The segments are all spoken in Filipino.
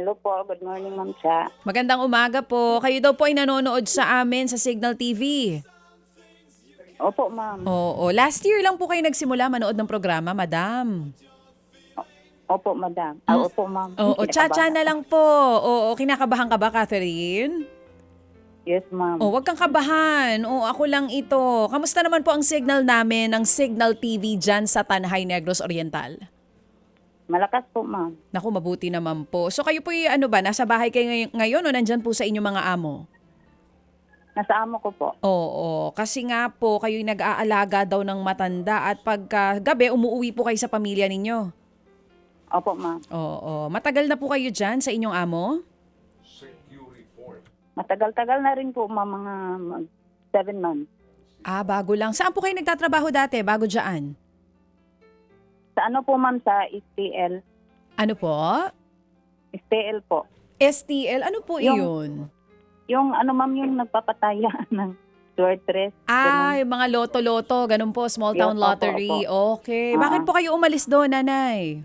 Hello po, good morning Ma'am Cha. Magandang umaga po. Kayo daw po ay nanonood sa amin sa Signal TV. Opo Ma'am. Oo, last year lang po kayo nagsimula manood ng programa, madam. Opo Madam. Opo Ma'am. Oo, tsa-tsa Kinakabahan na ako. lang po. Oo, kinakabahan ka ba, Catherine? Yes Ma'am. Oh, wag kang kabahan. Oo, ako lang ito. Kamusta naman po ang signal namin, ang Signal TV dyan sa Tanhay, Negros Oriental? Malakas po Ma'am. Naku, mabuti naman po. So kayo po ano ba, nasa bahay kayo ngayon o nandyan po sa inyong mga amo? Nasa amo ko po. Oo, kasi nga po kayo'y nag-aalaga daw ng matanda at pagka gabi umuuwi po kayo sa pamilya ninyo. Opo Ma'am. Oo, matagal na po kayo dyan sa inyong amo? Matagal-tagal na rin po Ma'am, mga 7 months. Ah, bago lang. Saan po kayo nagtatrabaho dati, bago dyan? Sa ano po Ma'am, sa STL. Ano po? STL po. STL, ano po iyon? Yung ano Ma'am, yung nagpapataya ng sortress. Ah, yung mga loto-loto, ganun po, small town Yes, opo, lottery. Okay. Ah. Bakit po kayo umalis doon, nanay?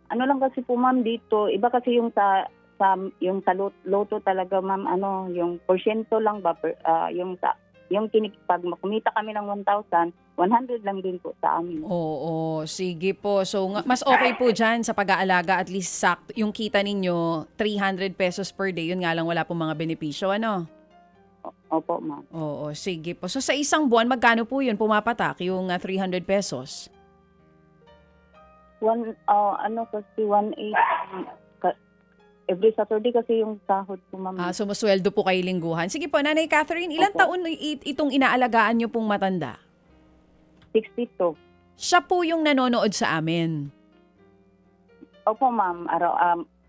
Ano lang kasi po Ma'am dito, iba kasi yung sa yung sa loto talaga Ma'am, ano, yung porsyento lang ba yung pag kumita kami ng 1,000, 100 lang din po sa amin. Oo, sige po. So, mas okay po dyan sa pag-aalaga, at least yung kita ninyo, 300 pesos per day. Yun nga lang, wala pong mga benepisyo, ano? Opo Ma'am. Oo, sige po. So, sa isang buwan, magkano po yun pumapatak, yung 300 pesos? Ano kasi 1,800 every Saturday kasi yung sahod ko Ma'am. Ah, sumusweldo po kayo lingguhan. Sige po, Nanay Catherine, ilang Opo. taon itong inaalagaan nyo pong matanda? 62. Siya po yung nanonood sa amin. Opo Ma'am,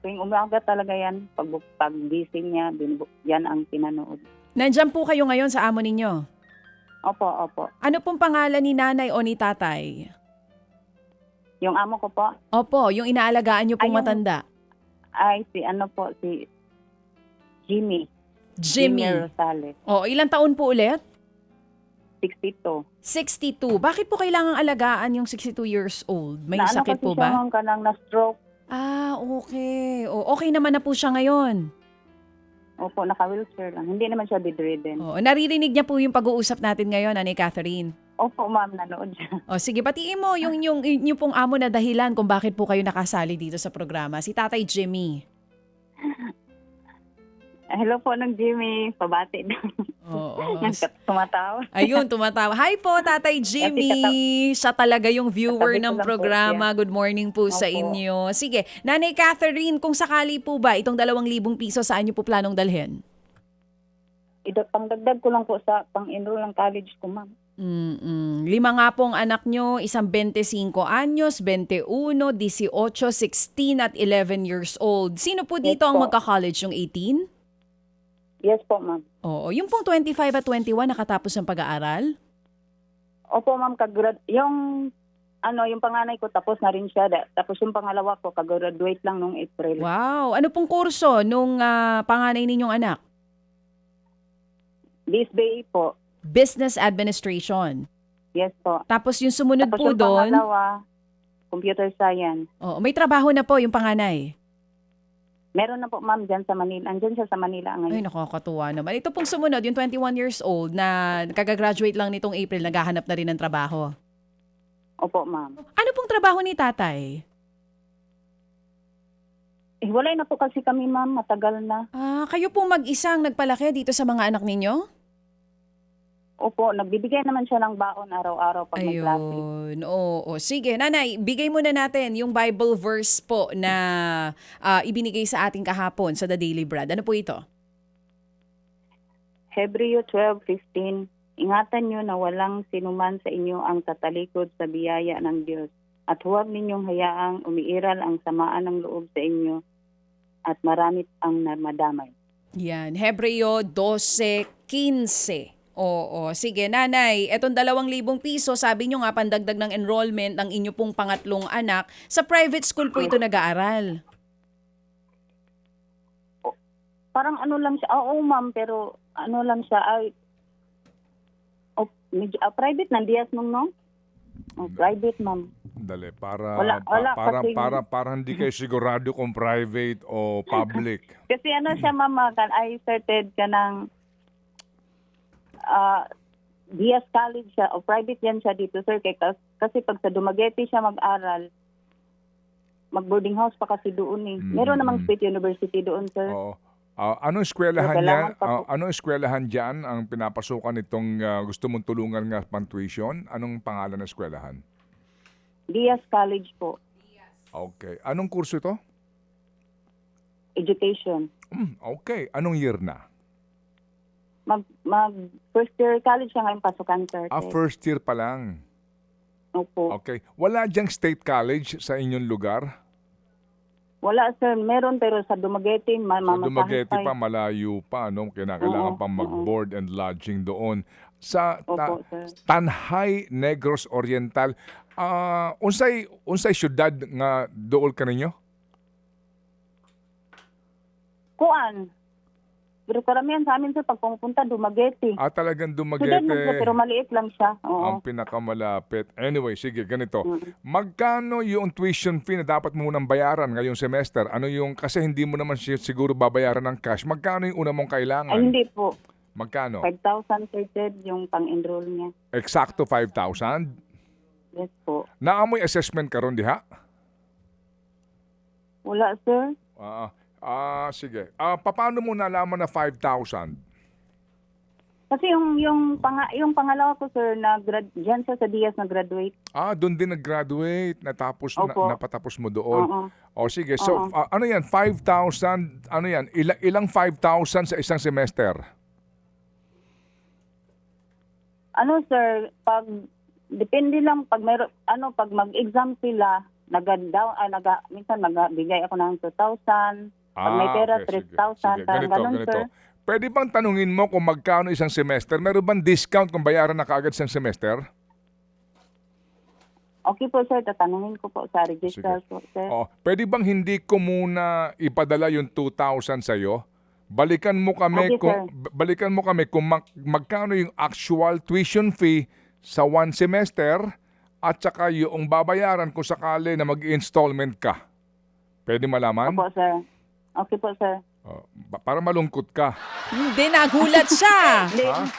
tuwing umaga talaga yan, pag gising niya, yan ang pinanood. Nandyan po kayo ngayon sa amo ninyo. Opo. Ano pong pangalan ni nanay o ni tatay? Yung amo ko po, Opo, yung inaalagaan nyo pong Ay, yung- matanda. ay si Jimmy. Jimmy. Rosales, O, ilang taon po ulit? 62. 62. Bakit po kailangang alagaan yung 62 years old? May Na ano sakit kasi po siya ba? Ma'am, kanang na-stroke. Ah, okay. O, okay naman na po siya ngayon. Opo, naka-wheelchair lang. Hindi naman siya bedridden. O, naririnig niya po yung pag-uusap natin ngayon, Nanay Catherine. Opo Ma'am, nanood siya. O, sige, batiin mo yung pong amo na dahilan kung bakit po kayo nakasali dito sa programa. Si Tatay Jimmy. Hello po ng Jimmy, pabati daw. Oo. Tumatawa. Ayun, tumatawa. Hi po, Tatay Jimmy. Siya talaga yung viewer Katabi ko ng lang po programa. Good morning po sa Opo. inyo. Sige, Nanay Catherine, kung sakali po ba itong 2,000 piso, saan niyo po planong dalhin? Pangdagdag ko lang po sa pang-enroll ng college ko Ma'am. 5 nga pong anak nyo, isang 25 anyos, 21, 18, 16 at 11 years old. Sino po dito Yes ang po. magka-college, yung 18? Yes po Ma'am. Oo, yung pong 25 at 21 nakatapos ng pag-aaral? Opo Ma'am, yung panganay ko tapos na rin siya. Tapos yung pangalawa ko kag-graduate lang nung April. Wow, ano pong kurso nung panganay ninyong anak? BSBA po. Business Administration. Yes po. Tapos yung sumunod Tapos po yung doon, pangalawa, computer science. may trabaho na po yung panganay. Meron na po Ma'am dyan sa Manila. Andyan siya sa Manila Ay, ngayon. nakakatuwa naman. Ito pong sumunod, yung 21 years old na kagagraduate lang nitong April, naghahanap na rin ng trabaho. Opo Ma'am. Ano pong trabaho ni tatay? Walay na po kasi kami Ma'am, matagal na. Ah, kayo pong mag-isang nagpalaki dito sa mga anak ninyo? Opo, nagbibigay naman siya ng baon araw-araw pag may klase. Ayun. Oo. Sige, nanay, bigay muna natin yung Bible verse po na ibinigay sa ating kahapon sa The Daily Bread. Ano po ito? Hebreo 12:15. Ingatan niyo na walang sinuman sa inyo ang tatalikod sa biyaya ng Diyos. At huwag ninyong hayaang umiiral ang samaan ng loob sa inyo at marami ang madamay. Yan, Hebreo 12:15. Oo, sige nanay, etong 2,000 piso, sabi nyo nga pandagdag ng enrollment ng inyo pong pangatlong anak. Sa private school po ito nag-aaral. Parang ano lang siya, oo Ma'am, pero ano lang siya, medyo, private ng Diaz nung no? Private, ma'am. Dali, para, Wala kasi- para hindi kayo sigurado kung private o public. Kasi ano siya, ma'am, I started ka ng Diaz College siya, o private yan siya dito, sir. Kasi pag sa Dumaguete siya mag-aral, mag-boarding house pa kasi doon eh. Meron namang State University doon, sir. Oo. Anong eskwelahan So, niya? kailangan pa po. Anong eskwelahan diyan ang pinapasukan nitong gusto mong tulungan nga pang-tuition? Anong pangalan ng eskwelahan? Diaz College po, Okay. Anong kurso ito? education. Okay. Anong year na? Mag first year college siya ngayon pasukan, sir. First year pa lang. Opo. Okay. Wala diyang state college sa inyong lugar? Wala, sir. Meron, pero sa Dumaguete, Sa mamasahe Dumaguete pa. pa, malayo pa, no? Kailangan Oo, pa mag-board and lodging doon. Sa Opo, sir. Tanhay, Negros Oriental, unsay syudad nga dool ka ninyo? Kuan. Pero karamihan sa amin, sir, pag pumupunta, Dumaguete. Talagang Sudan lang siya, Dumaguete pero maliit lang siya. ang Oo. pinakamalapit. Anyway, sige, ganito. Magkano yung tuition fee na dapat mo munang bayaran ngayong semester? Ano yung, kasi hindi mo naman siguro babayaran ng cash. Magkano yung una mong kailangan? Ay, hindi po. Magkano? 5,000, sir, Ted, yung pang-enroll niya. Eksakto 5,000? Yes po. Naamoy assessment karon diha? Wala, sir. Sige. Paano mo nalaman na 5,000? Kasi yung pangalawa ko, sir, diyan siya sa Diaz nag-graduate. Doon din nag-graduate, Opo. napatapos mo doon. Oo. Sige. So, ano yan? 5,000, ano yan? Ilang 5,000 sa isang semester? Ano, sir, depende lang pag pag mag-exam sila, minsan nagbigay ako ng 2,000. Pag may pera, okay, 3,000. Parang ganun, sir. Pwede bang tanungin mo kung magkano isang semester? Meron bang discount kung bayaran na kaagad isang semester? Okay po, sir. Tatanungin ko po sa register po, sir. Pwede bang hindi ko muna ipadala yung 2,000 sa'yo? Balikan mo kami Okay, sir. kung magkano yung actual tuition fee sa one semester at saka yung babayaran kung sakali na mag-installment ka. Pwede malaman? Opo, sir. Okay po, sir. Para malungkot ka. Hindi, nagulat siya.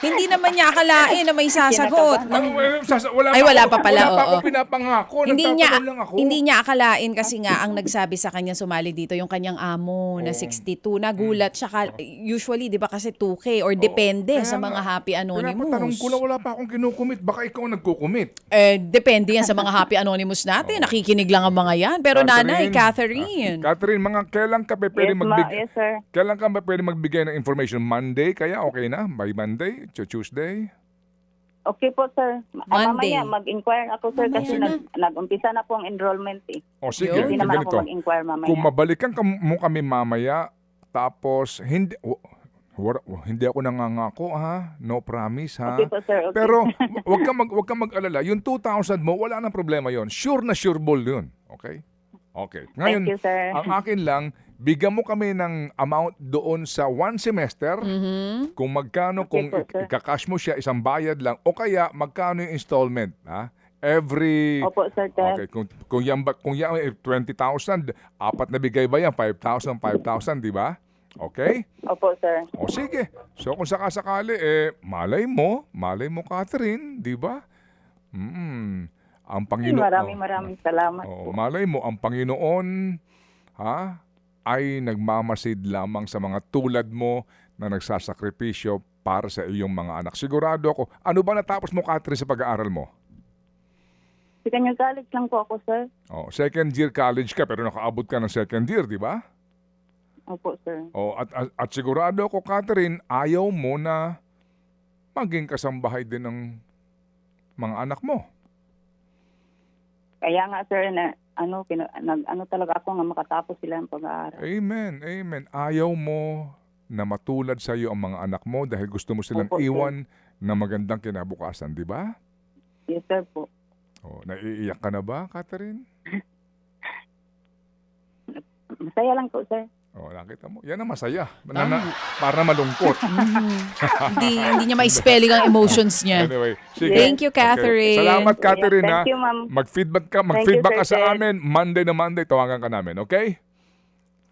Hindi naman niya akalain na may sasagot. Wala pa pala, Wala pa oo. ako pinapangako. Hindi niya, Nagtatanong lang ako. hindi niya akalain kasi nga ang nagsabi sa kanya sumali dito yung kanyang amo na 62. Nagulat siya. Usually, di ba kasi 2K or depende Kaya sa mga nga. Happy Pinapatanong Anonymous. ko na wala pa akong kinukumit. Baka ikaw ang nagkukumit. Depende yan sa mga Happy Anonymous natin. Nakikinig lang ang mga yan. Pero nanay, Catherine. Catherine, kailan ka ba pwede Yes, sir. Kailan ka ba pwede magbigay ng information? Monday kaya? Okay na? By Monday? Tuesday? Okay po, sir. Monday. Mamaya, mag-inquire ako, sir, kasi Mamaya nag-umpisa na po ang enrollment eh. Sige, Hindi naman ganito. ako mag-inquire mamaya. Kung mabalikan mo kami mamaya, tapos hindi ako nangangako ha, no promise ha. Okay po, sir. Okay. Pero wag kang mag-alala. Yung 2,000 mo, wala nang problema 'yon. Sure na sure ball 'yun. Okay? Okay. Ngayon, Thank you, sir. ang akin lang, bigyan mo kami ng amount doon sa one semester. Kung magkano, Okay kung po, sir. ika-cash mo siya, isang bayad lang, o kaya magkano yung installment, ha? Every... Opo, sir, Ted. Okay, kung yan 20,000, apat na bigay ba yan? 5,000, di ba? Okay? Opo, sir. O sige. So kung sakasakali, malay mo, Catherine, di ba? Ang Panginoon... Maraming salamat po. malay mo, ang Panginoon ay nagmamasid lamang sa mga tulad mo na nagsasakripisyo para sa iyong mga anak. Sigurado ako. Ano ba natapos mo, Catherine, sa pag-aaral mo? Second year college lang po ako, sir. Second year college ka pero nakaabot ka ng second year, di ba? Opo, sir. At sigurado ako, Catherine, ayaw mo na maging kasambahay din ng mga anak mo. Kaya nga, sir, talaga ako nga makatapos sila ng pag-aaral. Amen, amen. Ayaw mo na matulad sa iyo ang mga anak mo dahil gusto mo silang Opo, sir. iwan na magandang kinabukasan, di ba? Yes, sir po. Naiiyak ka na ba, Catherine? Masaya lang po, sir. Oh, nakita mo? Yan ang masaya. Para malungkot. Hindi niya ma-spelling ang emotions niya. Anyway, sige. Thank you, Catherine. Salamat, Catherine. Thank ha? you, ma'am. Mag-feedback ka, you, ka Sir sa Ted. amin. Monday na Monday, tawagan ka namin. Okay?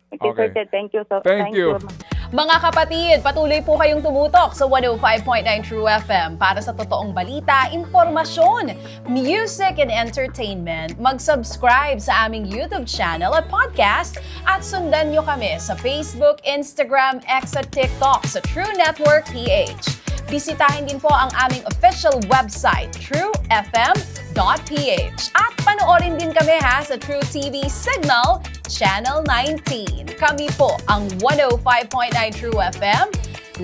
Thank you, Sir Okay. Ted. Thank you. Thank you. ma'am. Mga kapatid, patuloy po kayong tumutok sa 105.9 True FM para sa totoong balita, impormasyon, music, and entertainment. Mag-subscribe sa aming YouTube channel at podcast at sundan nyo kami sa Facebook, Instagram, X at TikTok sa True Network PH. Bisitahin din po ang aming official website, truefm.ph. At panoorin din kami sa True TV Signal, Channel 19. Kami po ang 105.9 True FM.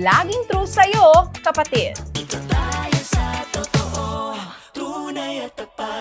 Laging true sa'yo, kapatid. Dito tayo sa totoo, tunay at tapat.